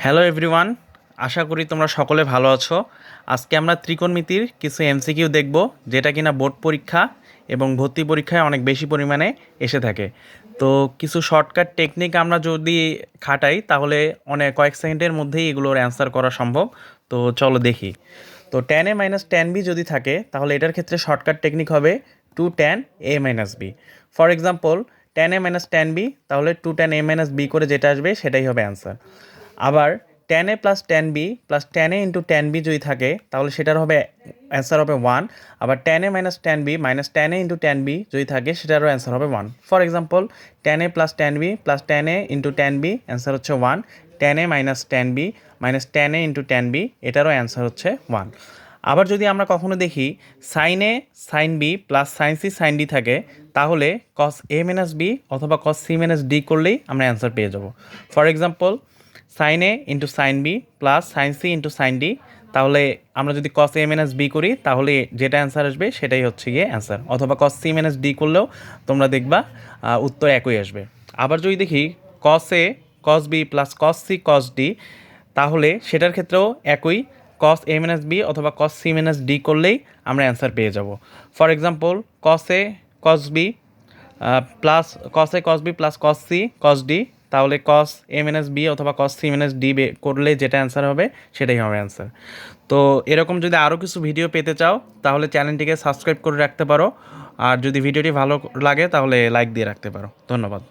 Hello everyone, আশা করি তোমরা সকলে ভালো আছো। আজকে আমরা ত্রিকোণমিতির কিছু এমসিকিউ দেখব, যেটা কিনা বোর্ড পরীক্ষা এবং ভর্তি পরীক্ষায় অনেক বেশি পরিমাণে এসে থাকে। তো কিছু শর্টকাট টেকনিক আমরা যদি খাটাই তাহলে কয়েক সেকেন্ডের মধ্যেই এগুলোর অ্যান্সার করা সম্ভব। তো চলো দেখি। তো tan A minus tan B যদি থাকে তাহলে এটার ক্ষেত্রে শর্টকাট টেকনিক হবে two tan A minus B. For example, tan A minus tan B, তাহলে two tan A minus B করে যেটা আসবে সেটাই হবে অ্যান্সার। আবার tan A plus tan B plus tan A into tan B যদি থাকে তাহলে সেটার হবে অ্যান্সার হবে ওয়ান। আবার tan A minus tan B minus tan A into tan B যদি থাকে সেটারও অ্যান্সার হবে one. For example, tan A plus tan B plus tan A into tan B answer হচ্ছে one. Tan A minus tan B minus tan A into tan B এটারও answer হচ্ছে one. আবার যদি আমরা কখনো দেখি sine A sine B plus sine C sine D থাকে তাহলে কস এ মাইনাস বি অথবা কস সি মাইনাস ডি করলেই আমরা অ্যান্সার পেয়ে যাব। For example, sine A into sine B plus sine C into sine D, তাহলে আমরা যদি কস এ মাইনাস বি করি তাহলে যেটা অ্যান্সার আসবে সেটাই হচ্ছে গিয়ে অ্যান্সার, অথবা কস সি মাইনাস ডি করলেও তোমরা দেখবা উত্তর একই আসবে। আবার যদি দেখি cos A cos B plus cos C cos D, তাহলে সেটার ক্ষেত্রেও একই, কস এ মাইনাস বি অথবা কস সি মাইনাস ডি করলেই আমরা অ্যান্সার পেয়ে যাব। For example, cos A cos B plus cos A cos B plus cos C cos D, তাহলে কস এ মাইনাস বি অথবা কস সি মাইনাস ডি করলে যেটা অ্যান্সার হবে সেটাই হবে অ্যান্সার। তো এরকম যদি আরও কিছু ভিডিও পেতে চাও তাহলে চ্যানেলটিকে সাবস্ক্রাইব করে রাখতে পারো, আর যদি ভিডিওটি ভালো লাগে তাহলে লাইক দিয়ে রাখতে পারো। ধন্যবাদ।